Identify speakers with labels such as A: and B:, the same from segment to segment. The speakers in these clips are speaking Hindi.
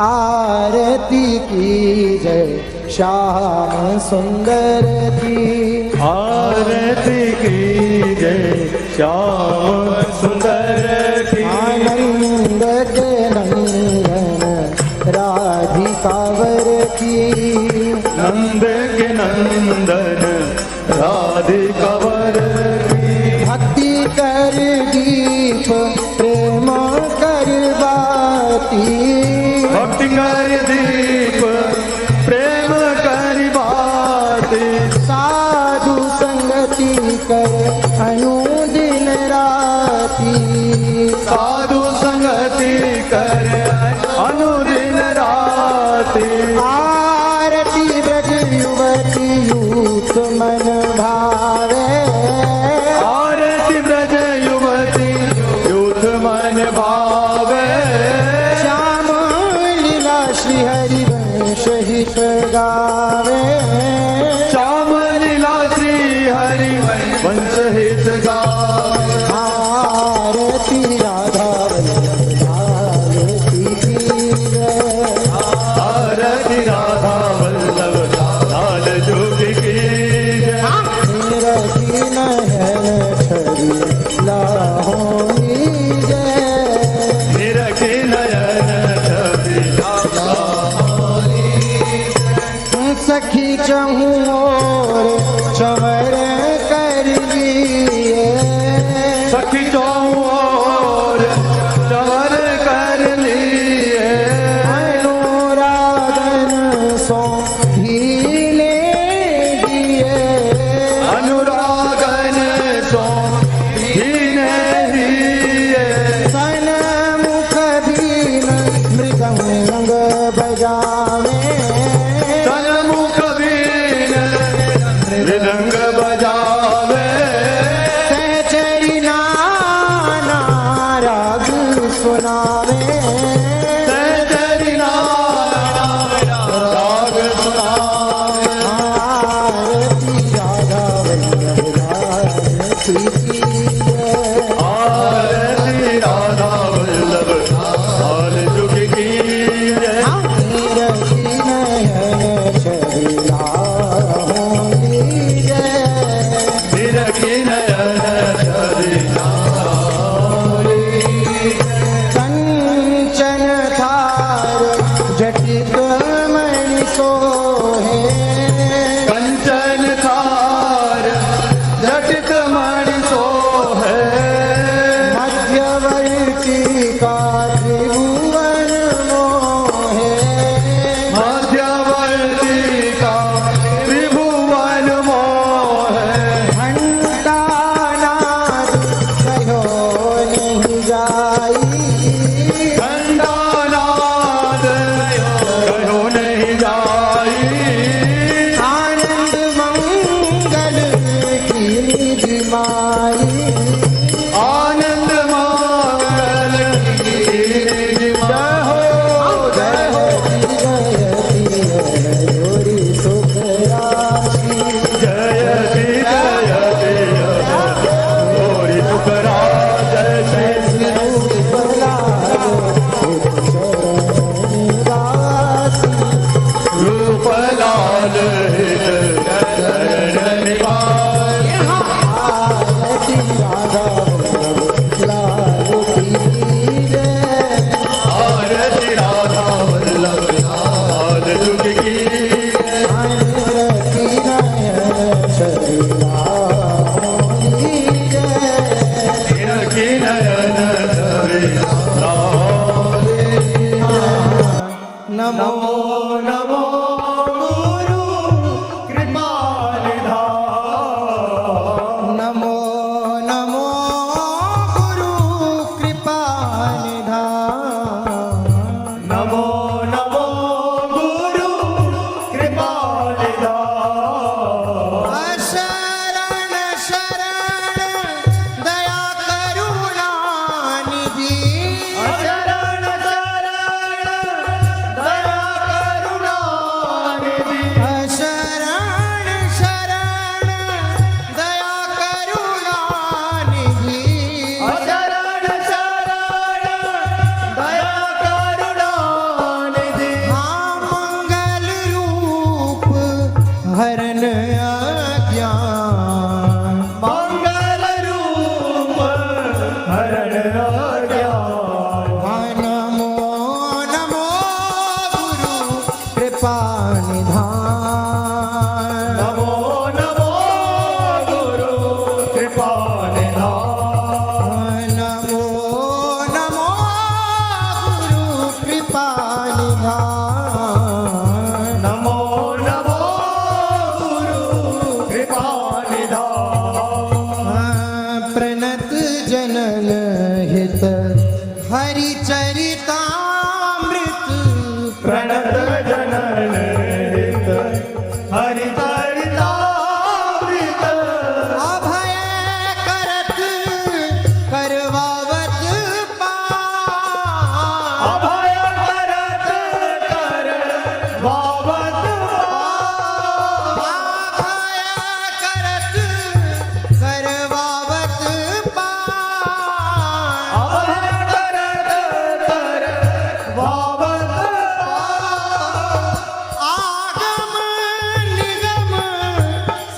A: आरती की जय श्याम सुंदर की।
B: आरती की जय श्याम सुंदर की।
A: आनंद के नंदन राधिकावर की।
B: नंद के नंदन राधिकावर की।
A: भक्ति कर दीप प्रेम कर बाती।
B: भक्ति कर दीप प्रेम कर बाती।
A: साधु संगति कर अनुदिन राती।
B: साधु संगति कर अनुदिन राती।
A: आरती ब्रज युवती यूथ मन भावे।
B: आरती ब्रज युवती यूथ मन भावे।
A: श्याम लीला श्री हरि वंश हित गावे।
B: श्याम लीला श्री हरि वंश हित गावे।
A: आरती राधा वल्लभ आरती की जय।
B: आरती राधा वल्लभ लाल जोगी की जय।
A: निरखी नयन छवि लाहोनी जय।
B: निरखी नयन छवि लाहोनी जय।
A: सखी चहूँ और चवर कर लिए।
B: सखी चौं ओर चवर कर लिए।
A: अनुरागन सो ढीले दिए।
B: अनुरागन सो धीने हिए।
A: सनमुख दीन मृदंग बजावे।
B: सन्मुख वीण मृदंग बजावे।
A: सहचरी नाना राग सुनावे।
B: सहचरी नाना राग सुनावे।
A: आरती राधा वल्लभ आरती की जय।
B: आरती राधा वल्लभ लाल जोगी की जय।
A: निरखी नयन छवि लाहोनी जय।
B: निरखी नयन छवि लाहोनी जय।
A: कंचन थार जटित मणि सोहे।
B: कंचन थार जटित मणि सोहे।
A: मध्यवर्ती का त्रिभुवन मोहे।
B: मध्यवर्ती का त्रिभुवन मोहे।
A: घंटा नाद कहो नहीं जाई।
B: घंटानाद कहो नहीं जाई।
A: आनंद मंगल की निधि माई।
B: आनंद मंगल की निधि माई।
A: जय हो जयति जोरी सुख राशि।
B: जयति जयति गौरी सुख राजसी। रूप लाल हित चरण निवास।
A: आरती राधा वल्लभ लाल की जय।
B: आरती राधा वल्लभ लाल जोगी की जय।
A: निरखी नयन छवि लाहोनी जय।
B: निरखी नयन छवि लाहोनी जय।
A: नमो
B: नमो गुरु कृपा निधान।
A: नमो नमो गुरु कृपा निधान।
B: नमो नमो गुरु कृपा निधान।
A: शरण शरण दया करुणा निधि।
B: शरण शरण दया
A: हरण अज्ञान
B: मंगल रूप हरण अज्ञान
A: नमो नमो गुरु कृपा निधान
B: नमो नमो गुरु कृपा निधान
A: नमो नमो गुरु कृपा निधान
B: नमो नमो गुरु कृपा निधान
A: प्रणत जनन हित हरिचरितामृत
B: प्रणत जनन हित हरिचरितामृत
A: अभय करत करवावत पार
B: अभय करत कर बाबत
A: अभय करत करवावत पार
B: अभय करत कर बाबत
A: आगम निगम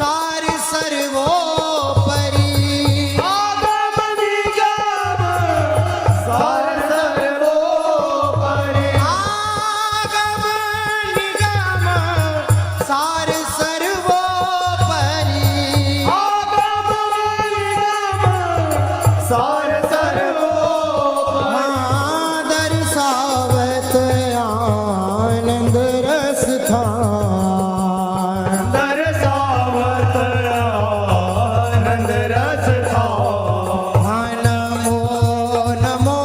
A: सार सर्वोपरि
B: आगम निगम सार सर्वोपरि
A: आगम निगम सार सर्वोपरि
B: आगम निगम सार सर्वोपरि
A: दर्शावत आनंद रस थान
B: दर्शावत आनंद रस था
A: नमो नमो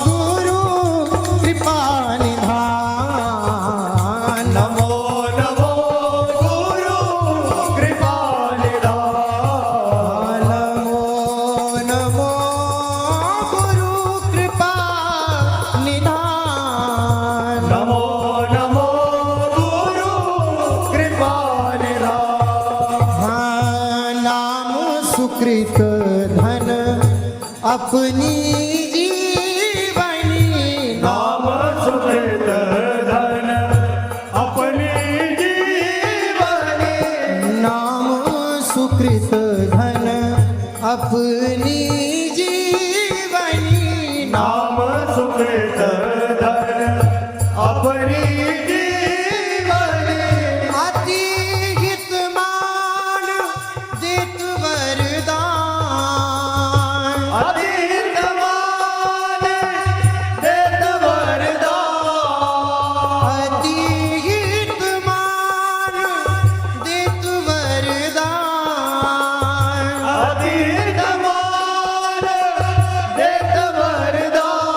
A: गुरु कृपा निधान
B: नमो नमो गुरु कृपा निधान
A: नमो नमो गुरु कृपा निधान
B: नमो नमो गुरु कृपा निधान
A: नाम सुकृत धन अपनी जीवनी
B: नाम सुकृत धन अपनी जीवनी
A: नाम सुकृत धन अपनी जीवनी
B: नाम सुकृत धन अपनी जीवनी
A: अति हित मान दित वरदान
B: अधीर मान देत वरदान
A: अति हित मान दित वरदान
B: अधीर मान देत वरदान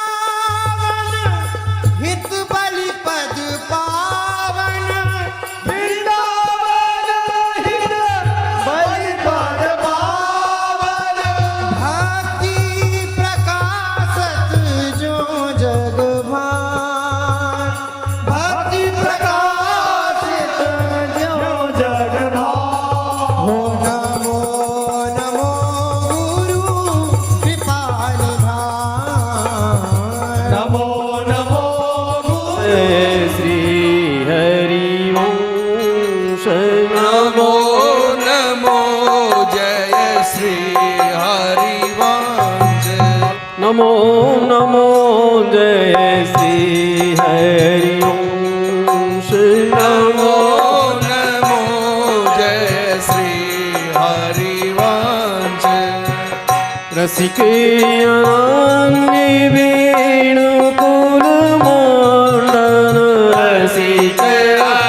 A: वृंदावन हित बलि पद पावन
B: वृंदावन हित बलि पद पावन
A: भक्ति प्रकाशत जो जग भान भक्ति प्रकाशित
B: जो जगन्नाथ
A: हो नमो नमो गुरु कृपा निधान
B: नमो नमो गुरु
C: श्री हरि वंश नमो नमो जय श्री हरिवंश नमो नमो जय श्री हरिवंश नमो नमो जय श्री हरिवंश रसिकयानि वेणुकुल मंडन रसिकयानि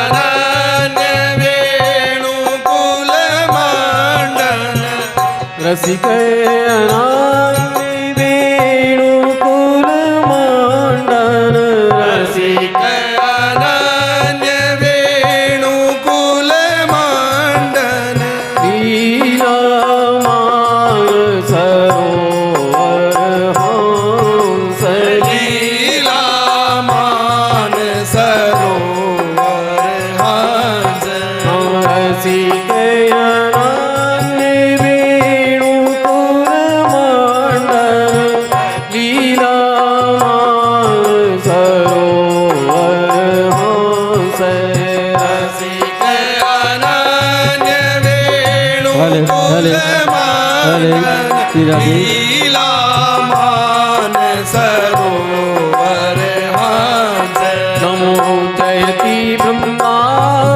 C: वेणुकुल मंडन रसिकयानि वेणुकुल मंडन रसिकयानि वेणुकुल मंडन लीला सरोवर हंस लीलामान सरोवर हंस रसिकयानि वेणुकुल लीला मान सरोवर हंस
B: नमो जयति
A: भले,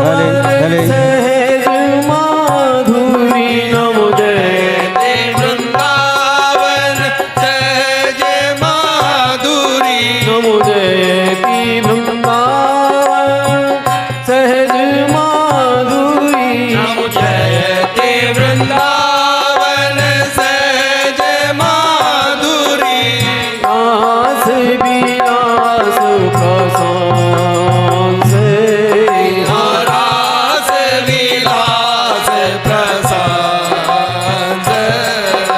A: भले।
B: वृंदावन सहज माधुरी नमो जयति
C: वृंदावन सहज माधुरी
B: नमो जयति वृंदावन सहज माधुरी
C: नमो जयते वृंदावन सहज माधुरी
B: आस विलास प्रसाद से
C: रास विलास प्रसाद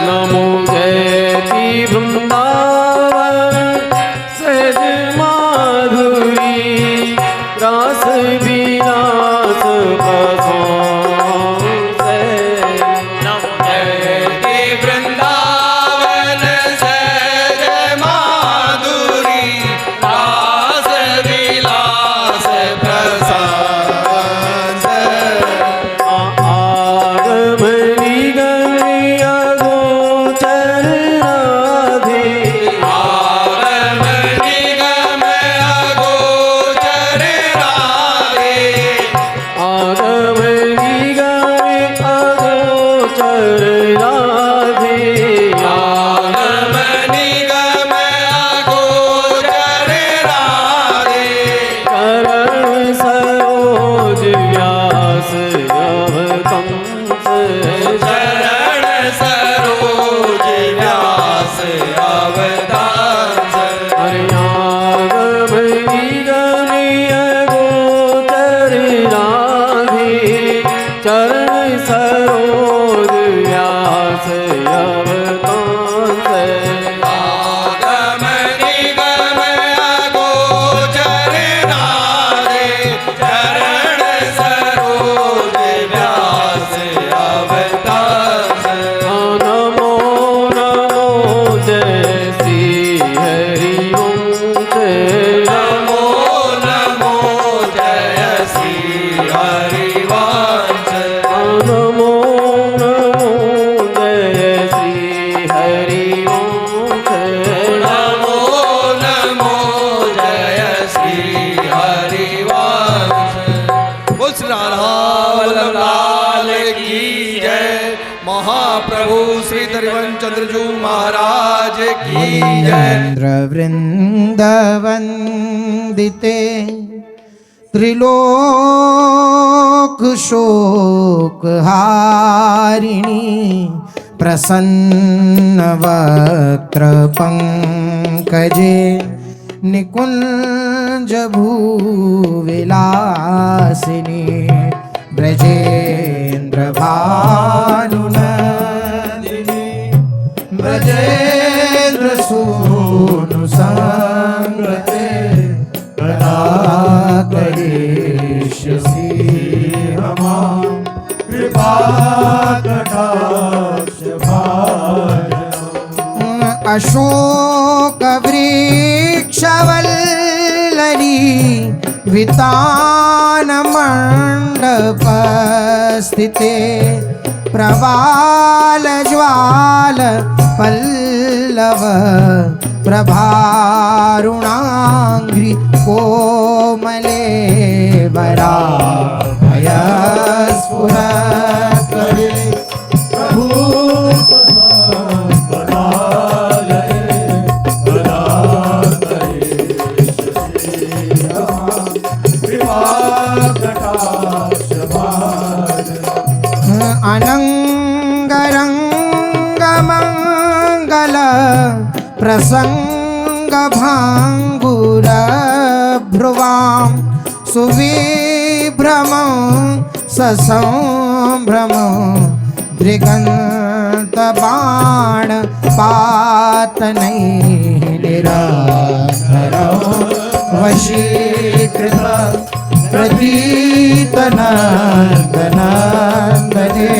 B: नमो जयति वृंदावन सहज माधुरी रास विलास प्रसाद से
C: नमो जयते वृंदावन सहज माधुरी रास विलास प्रसाद
B: आगमनी गमिय गोचर राधे
C: आगम निगम अगोचर राधे
B: आगमनी गमिय गोचर राधे
C: आगम निगम अगोचर राधे
B: करण सरोज व्यास अवतंस
C: चरण सरोज व्यास अवतार
B: हरियागमनी गमिय गोचर राधे चरण सरोज व्यास अवतंस
C: आगम निगम अगोचर राधे चरण सरोज व्यास अवतार
B: नमो नमो जय श्री हरि ओम
C: नमो नमो जय श्री हरिवंश
B: नमो नमो जय श्री हरि ओम
C: नमो नमो जय श्री हरिवंश बोल श्री राधा वल्लभ लाल की जय महाप्रभु श्री हरिवंश जी महाराज की जय
A: इन्द्रवृन्दवन्दिते त्रिलोकशोकहारिणी प्रसन्नवक्त्रपङ्कजे निकुञ्जभूविलासिनी ब्रजेन्द्रभानुनन्दिनी ब्रजेन्द्रसूनुसङ्गते कदा करिष्यसि हमां अशोकवृक्षवल्लरी वितानमण्डपस्थिते प्रबालज्वाल पल्लव प्रभारुणाङ्घ्रि कोमले वराभयस्फुरत्करे अनङ्गरङ्गमङ्गल प्रसङ्गभाङ्गुरभ्रुवां सुविभ्रमं ससंभ्रमं दृगन्तबाण पातनैर्निरन्तरं वशीकृत प्रतीतनन्दनन्दने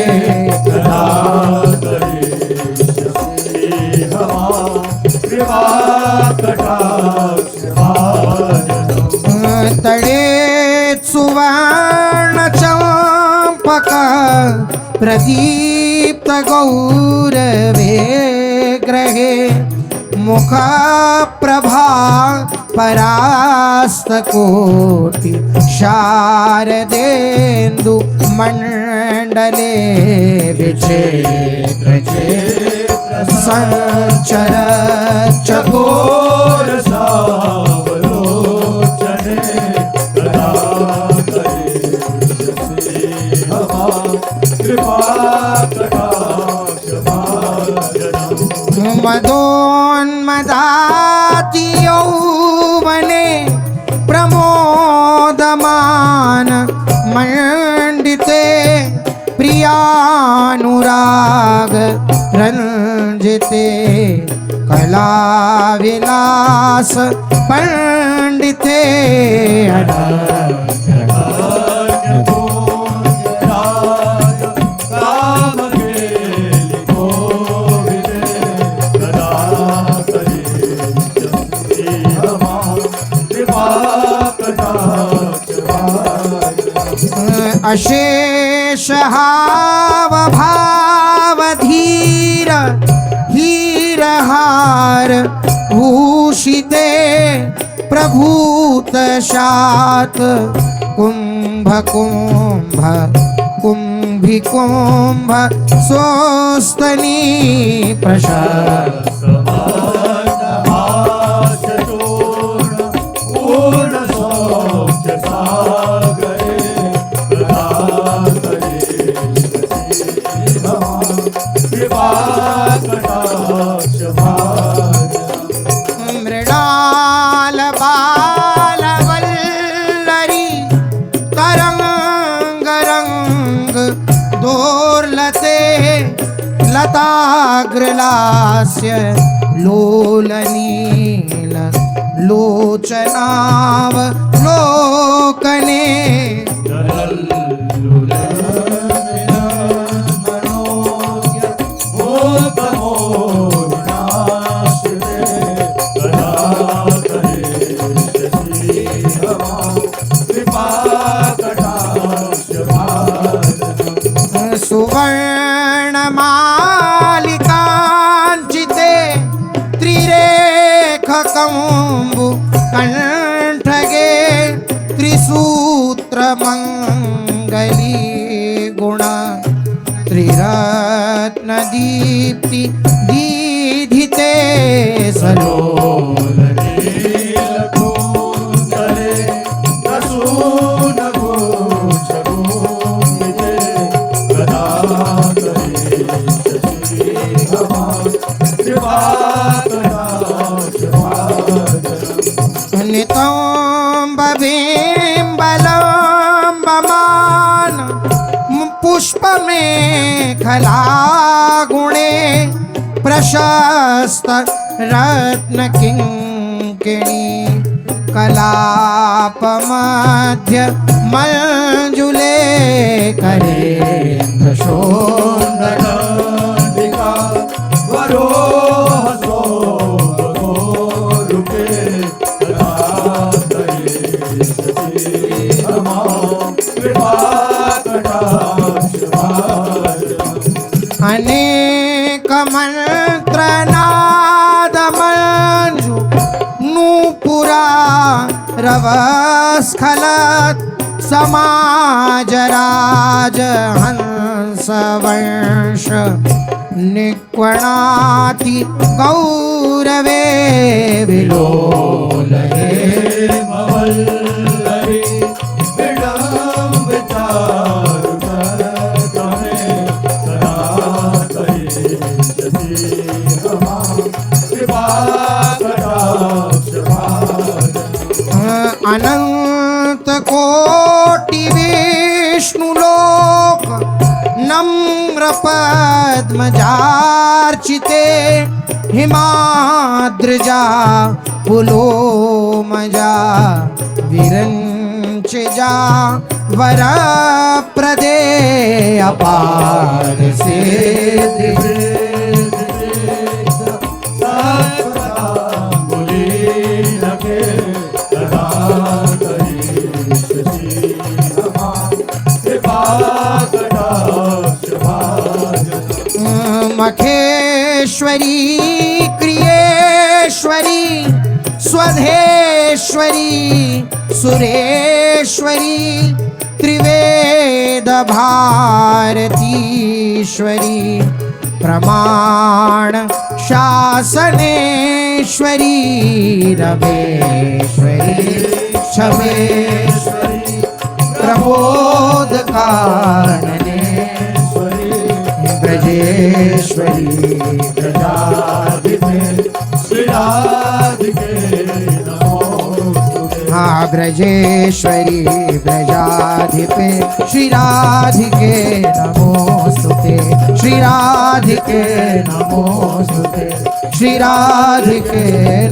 A: तडेत् सुवर्णचम्पक प्रदीप्तकान्तिं गौरवे ग्रहे मुख प्रभा परास्तकोटि शारदेन्दु मंडले विचित्र संचर चकोर मदोन्मदाति यौवने प्रमोदमान मंडिते प्रियानुराग रंजिते कला विलास पंडिते अशेष हाव भाव धीर हीरहार भूषिते प्रभूत शात कुंभ कुंभ कुंभिकुंभ सोस्तनी प्रशस्त मृणाल बाल वल्लरी तरंग रंग दोर्लते लताग्रलास्य लोलनील लोचनाव लोकने सुवर्ण मालिकांचिते त्रिरेख कंबु कंठगे त्रिसूत्र मंगली गुण त्रिरत्न दीप्ति दीधिते सलोल नितंब बिंबलंबमान पुष्प में खला गुणे प्रशस्त रत्न किंकिणी कलाप मध्य मंजुले करेन्द्र शोधनिका अनेक मंत्र नाद मंजु नूपुरा रवस्खलत समाज राज हंस वंश निक्वणाति गौरवे विलोलये अनंत कोटि विष्णु लोक नम्र पद्मजार्चिते हिमाद्रजा पुलोमजा विरंचजा वर प्रदे अपार से सर्वेश्वरी क्रियेश्वरी स्वधेश्वरी सुरेश्वरी त्रिवेद भारतीश्वरी प्रमाण शासनेश्वरी रमेश्वरी क्षमेश्वरी प्रबोध कारणेश्वरी ब्रजेश्वरी ब्रजाधिपे श्रीराधिके हाँ ब्रजेश्वरी ब्रजाधिपे श्रीराधिके नमोस्तुते श्रीराधिके नमोस्तुते श्रीराधिके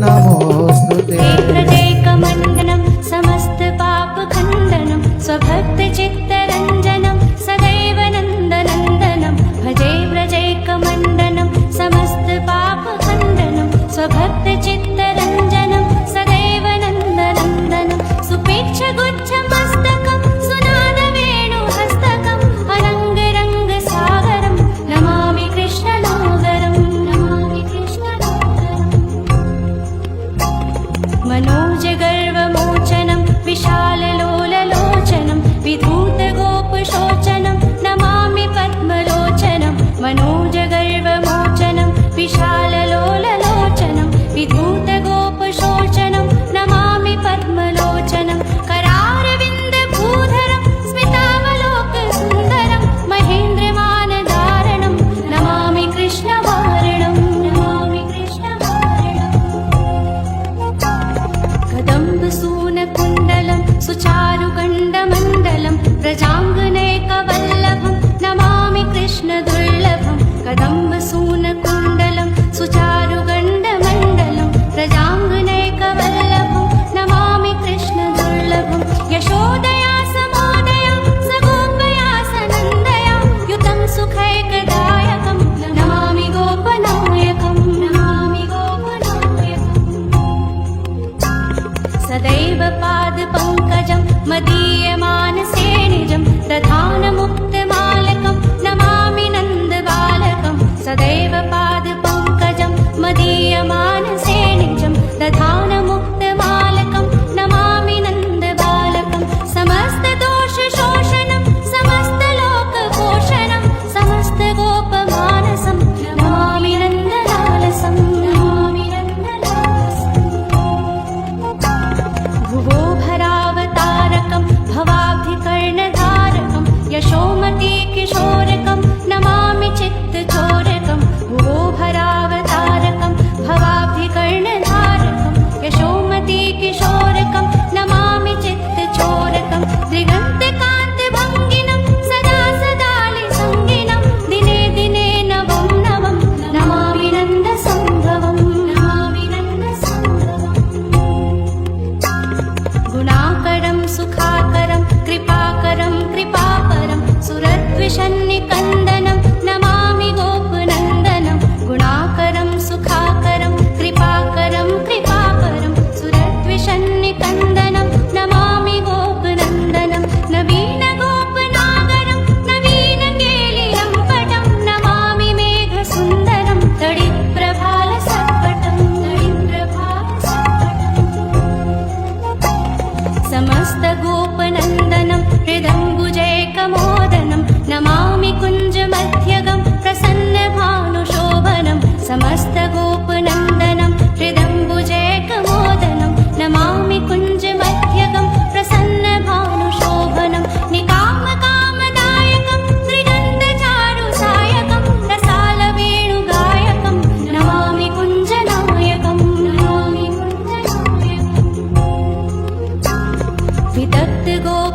A: नमोस्तुते
D: ब्रजेकमण्डनं समस्त पापखण्डनं स्वभक्तचित्तरञ्जनं सदैव नन्दनन्दनं भजे ब्रजेकमण्डनं समस्त पापखण्डनं स्वभक्तचित्तरञ्जनं सदैव नन्दनन्दनं सुपेक्षगुच्छमस्तकं सुनादवेणुहस्तकम् अनङ्गरङ्गसागरं नमामि कृष्णनागरं नमामि कृष्णनागरम् मनोजगर्वमोचनं विशाललोललोचनं विधूतगोपशोचनं नमामि पद्मलोचनं मनोजगर्वमोचनं विशाललोललोचनं विधूतगोपशोचनं नमामि पद्मलोचनं करारविन्दभूधरं स्मितावलोकसुन्दरं महेन्द्रमानधारणं नमामि कृष्णवारणं नमामि कृष्णवारणम् कदम्बसूनकुण्डलं सुचारुगण्डमण्डलं व्रजाङ्गनेकवल्लभं नमामि कृष्णदुर्लभं कदम्बसूनकुण्डलं सुचारुगण्डमण्डलं व्रजाङ्गनेकवल्लभं नमामि कृष्णदुर्लभं यशोदया समोदया सगोपया सनन्दया युतं सुखैकदायकं नमामि गोपनायकं नमामि गोपनायकम् सदैव पादपङ्कजं मदीयमानसे निजं दधानमुक्तमालकं नमामि नन्दबालकं सदैव पादपङ्कजं मदीयमानसे निजं दधानमुक्तमालकं नमामि नन्दबालकं समस्तदोषशोषणं समस्तलोकपोषणं समस्तगोपमानसं नमामि नन्दलालसं नमामि नन्दलालसम् भुवो भरावतारकं भवाब्धिकर्णधारकं यशोमतीकिशोरकं नमामि चित्तचोरकं भुवो भरावतारकं भवाब्धिकर्णधारकं यशोमतीकिशोरकं नमामि चित्तचोरकं दिगन्तकान्तभङ्गिनं सदा सदालिसङ्गिनं दिने दिने नवं नवं नमामि नन्दसम्भवं नमामि नन्दसम्भवम् गुणाकरं सुखाकरं कृपाकरं कृपापरं सुरद्विषन्निकन्दनं नमामि गोपनन्दनं गुणाकरं सुखाकरं कृपाकरं कृपापरं सुरद्विषन्निकन्दनं नमामि गोपनन्दनं नवीनगोपनागरं नवीनकेलिलम्पटं नमामि मेघसुन्दरं तडिप्रभालसत्पटं तडिप्रभालसत्पटम् समस्तगोपनन्दनं हृदम्बुजैकमोदनं नमामि कुञ्जमध्यगं प्रसन्नभानुशोभनं समस्तगोपनन्दनं हृदम्बुजैकमोदनं नमामि कुञ्जमध्यगं प्रसन्नभानुशोभनं निकामकामदायकं त्रिगन्धचारुसायकं रसालवेणुगायकं नमामि कुञ्जनायकं नमामि कुञ्जनायकम् विदग्धगोप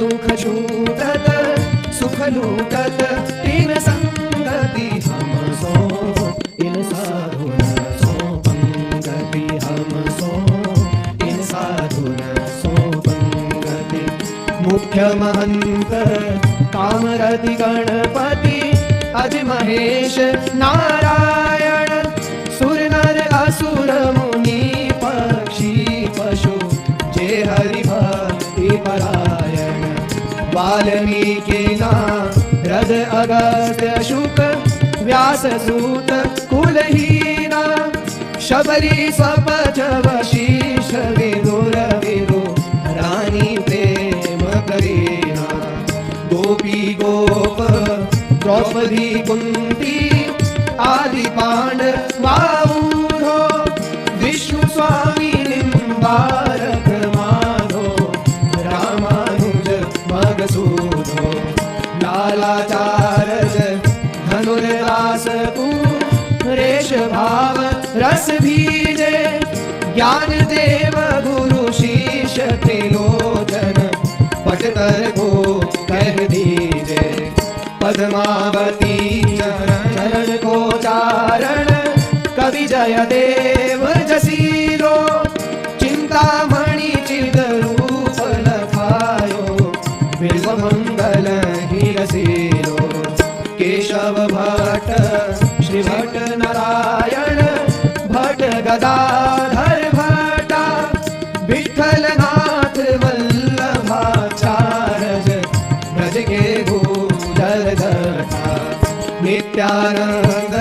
C: दुख छूटत सुख लूटत तीन संगति हम सो इन साधुन सो पंगति हम सो इन साधुन सो पंगति मुख्य महंत कामरति गणपति अज महेश नारायण सुर नर असुर मुनि पक्षी पशु जे हरि भक्ति परायण वाल्मीकि नारद अगस्त्य शुक व्यास सूत कुलहीना शबरी स्वपच वशिष्ठ विदुर विदु रानी प्रेम करीना गोपी गोप द्रौपदी कुंती आदि पांडवाऊढ़ो विष्णु स्वामी निम्बारक माधो रामानुज मगसूधो लालाचारज धनुर्दास रेश भाव रस भीजे ज्ञान देव गुरु शीश त्रिलोचन पटकर को कह दीजे पद्मावती चरण को चारण कवि जय देव जसीरो चिंतामणि चिद रूप लखायो बिल्व मंगल ही रसीरो केशव भट्ट श्री भट्ट नारायण भट्ट गदाधर भट्टा विठ्ठल नाथ वल्लभाचार्य ब्रज के भूजल घटा नित्यानंद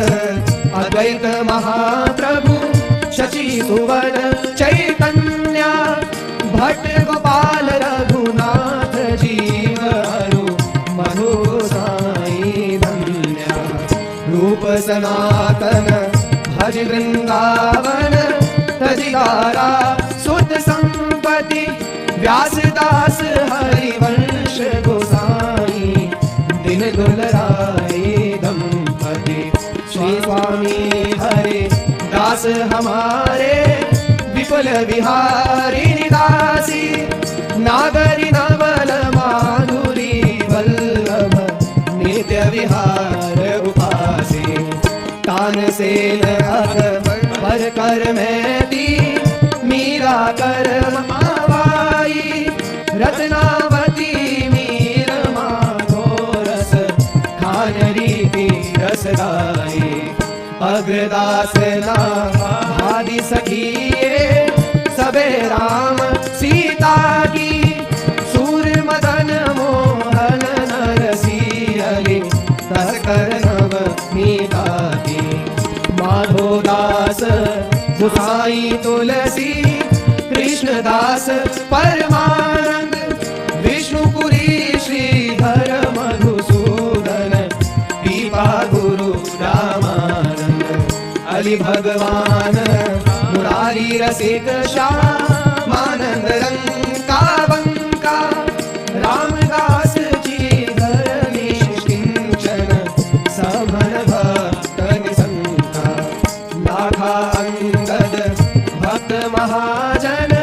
C: अद्वैत महाप्रभु शशि सुवन चैतन्य भट्ट गोपाल रघुनाथ जीव हरु मधु साई धन्य रूप सनातन भज वृंदावन तजिदारा सुत संपत्ति व्यासदास हरिवंश गोसाई दिन दुलराए दंपति श्री स्वामी हरे दास हमारे विपुल विहारी निदासी नागरी नवल माधुरी वल्लभ नित्य विहार उपासी तानसेन अकबर कर में दी मीरा कर मावाई रत्नावती मीर माधो रस खान रीति रसदाई अग्रदास आदि सखिए सबे राम सीता की सूर मदन मोहन नरसिंहली तस्कर नव मीता की माधोदास गुसाई तुलसी कृष्णदास परमानंद विष्णुपुरी श्रीधर मधुसूदन पीपा गुरु रामानंद अली भगवान मुरारी रसिक श्यामानंद रंका बंका रामदास जी घर निष्किंचन समन भक्त निसंका लाखा अंगद भक्त महाजन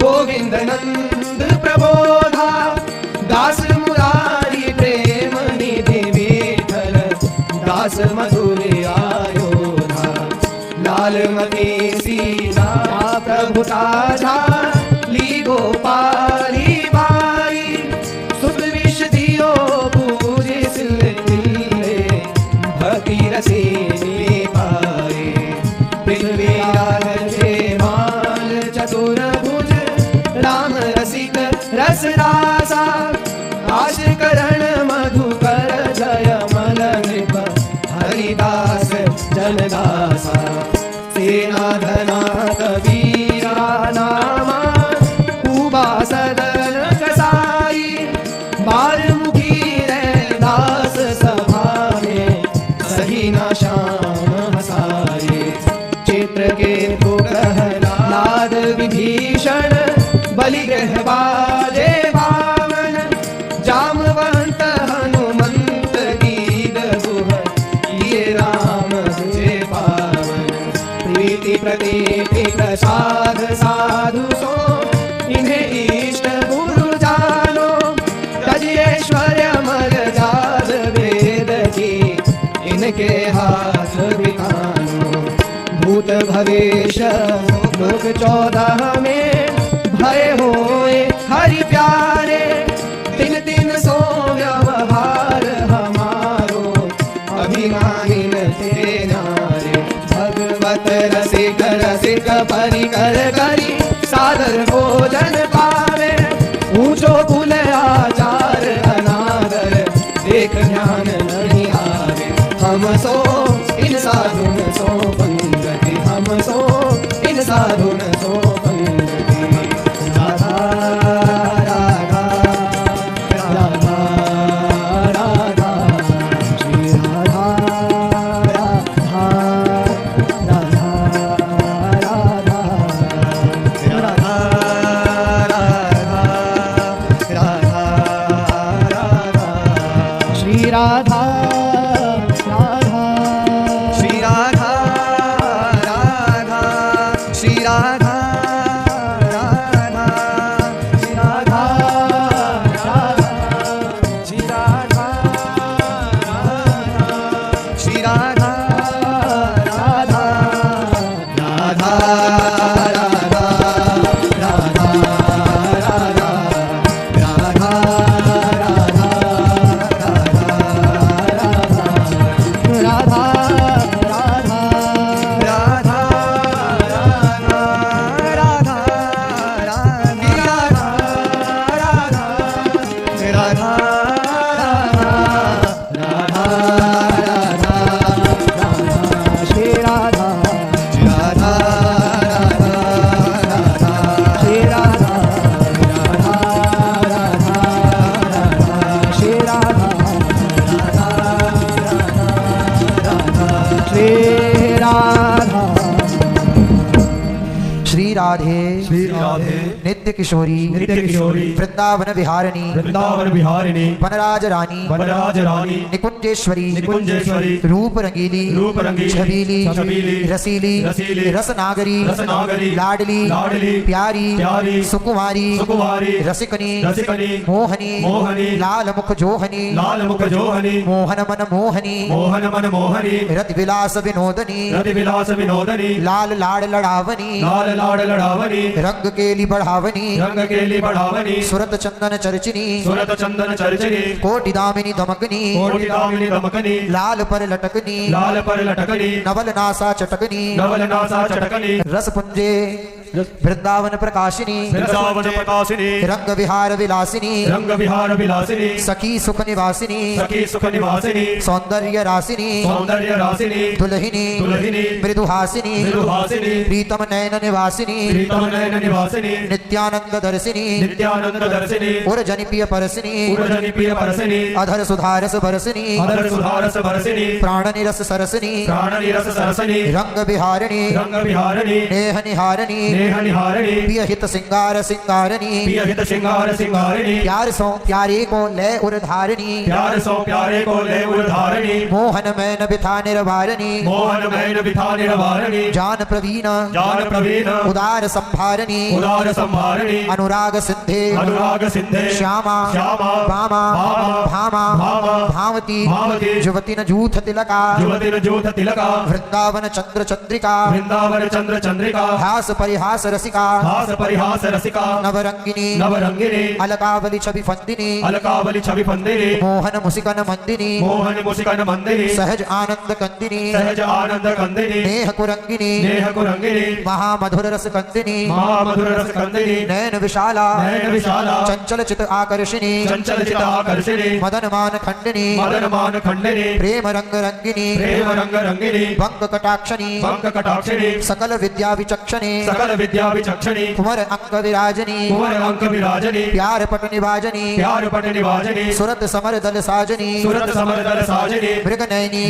C: गोविंद नंद प्रबोधा दास मुरारी प्रेम निधि विठल दास मधुर आयोधा लालमती सीता प्रभुता झा ली गोपाली बाई सुत विष दियो पूजे सिले भक्ति रसीनी पाए पृथ्वी माल चतुर्भुज राम रसिक रस रासा आश करण मधुकर जय मल नृप हरिदास जनदासा सेना धना कबीरा नामा कुबा सदन कसाई बारमुखी रैदास सभा में सही न श्याम हसाए चित्र के तो प्रहलाद विभीषण बलिग्रह बाजे बावन जामवंत हनुमंत गीत गुह किए राम जे पावन प्रीति प्रतीति प्रसाद साधु सो इन्हें इष्ट गुरु जानो
A: प्रवेश लोक 14 में भय होए हरि प्यारे दिन दिन सो व्यवहार हमारो अभिमानिन ते नारे भगवत रसिक रसिक परिकर करी सादर भोजन पावे ऊंचो कुल आचार अनादर देख ध्यान नहीं आवे हम सो इन साधुन सो पंगति हम सो इन साधुन सो पंगति राधा राधा राधा राधा श्री राधा राधा राधा राधा राधा राधा राधा श्री राधा राधा श्री राधा राधा श्री राधा राधा श्री राधा राधा श्री राधा राधा श्री राधा राधा राधा राधा राधा राधा राधा राधा श्री राधे
C: श्री राधे
A: नित्य किशोरी वृंदावन विहारिणी वनराज रानी निकुंजेश्वरी रूप रंगीली छबीली रसीली रसनागरी लाडली प्यारी सुकुमारी रसिकनी मोहनी लाल मुख जोहनी मोहन मन मोहनी रति विलास विनोदनी लाल लाड लड़ावनी रंग केली बढ़ावनी सुरत चंदन चर्चिनी कोटि दामिनी दमकनी लाल पर लटकनी नवल नासा चटकनी रस पुंजे वृंदावन प्रकाशिनी रंग विहार विलासिनी सखी सुख निवासिनी सौंदर्य रासिनी दुल्हिनी मृदुहासिनी प्रीतम नयन निवासिनी नित्यानंद दर्शिनी उर जनिपिय परसिनी अधर सुधारस बरसिनी प्राण निरस सरसिनी रंग विहारिणी नेह निहारिणी प्रिय हित सिंगारनी प्यार सो प्यारे को ले उर्धारिणी मोहन मैन बिथा निर्वारिणी जान प्रवीण उदार संभारणी अनुराग सिद्धे श्यामा वामा भामा भावती जुवती न जूथ तिलका वृंदावन चंद्र चंद्रिका हास परिहास रसिका नवरंगिनी अलकावली छवि फंदिनी मोहन मुसिकन मंदिनी सहज आनंद कंदिनी नेह कुरंगिनी महामधुर रस कंदिनी नयन विशाला चंचल चित आकर्षिणी मदन मान खंडिनी प्रेम रंग रंगिनी वंक कटाक्षणी सकल विद्या विचक्षणी कुंवर अंक विराजनी प्यार पट निवाजनी सुरत समर दल साजनी मृग नयनी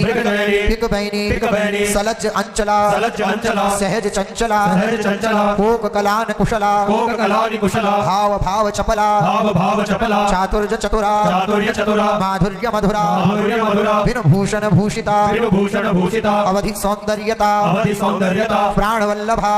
A: पिक बैनी सलज अंचला सहज चंचला कोक कलान कुशला भाव भाव चपला चातुर्य चतुरा माधुर्य मधुरा विभूषण भूषिता अवधि सौंदर्यता प्राण वल्लभा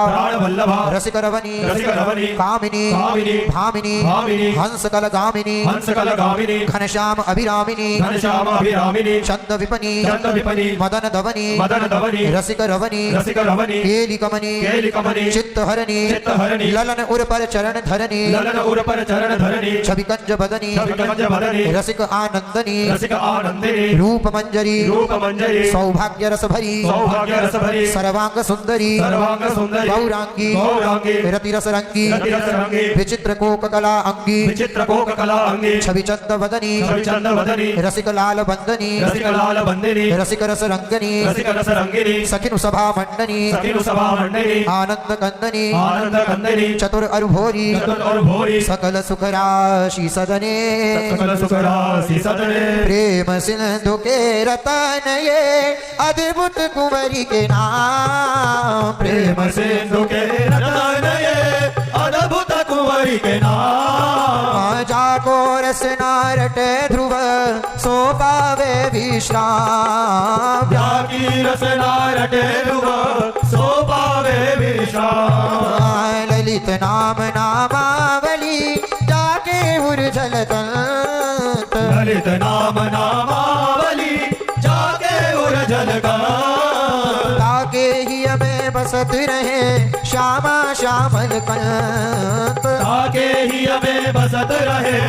A: रसिक रवनी
C: रसिक रवनी
A: कामिनी
C: कामिनी
A: भामिनी
C: भामिनी
A: हंस कल गामिनी
C: हंस कल गामिनी
A: घनश्याम अभिरामिनी
C: घनश्याम अभिरामिनी
A: चंद विपनी
C: चंद विपनी
A: मदन धवनी
C: मदन धवनी
A: रसिक रवनी
C: रसिक रवनी
A: केली कमनी
C: केली कमनी
A: चित्त हरणी
C: चित्त हरणी
A: ललन उर पर चरण धरनी
C: ललन उर पर चरण धरणी
A: छवि कंज बदनी
C: छवि कंज बदनी
A: रसिक आनंदनी
C: रसिक आनंदिनी
A: रूप मंजरी
C: रूप मंजरी
A: सौभाग्य रस भरी
C: सौभाग्य रस भरी
A: सर्वांग सुंदरी
C: सर्वांग सुंदरी
A: गौरांगी
C: गौरांगी
A: रति रस रंगी
C: रति रस रंगी
A: विचित्र कोक कला अंगी
C: विचित्र कोक कला अंगी
A: छवि चंद वदनी
C: छवि चंद वदनी
A: रसिक लाल बंदनी
C: रसिक लाल बंदिनी
A: रसिक रस रंगनी
C: रसिक रस रंगिनी
A: सखिनु सभा मंडनी
C: सखिनु सभा मंडली
A: आनंद कंदनी
C: आनंद कंदिनी
A: चतुर अरुभोरी
C: चतुर और भोरी
A: सकल सुख राशि सदने
C: सकल सुख राशि सदने
A: प्रेम सिंधु के रतन ये अद्भुत कुंवरी के नाम
C: प्रेम सिंधु के रतन ये अद्भुत कुंवरी के नाम
A: जाको रसना रटे ध्रुव सो पावे विश्राम
C: जाकी रसना रटे ध्रुव सो पावे विश्राम
A: ललित नाम नामावली जाके उर्जल तंत
C: ललित नाम नामावली जाके उर्जल का
A: ताके ही हमें बसत रहे श्यामा श्यामल कंत
C: ताके ही हमें बसत रहे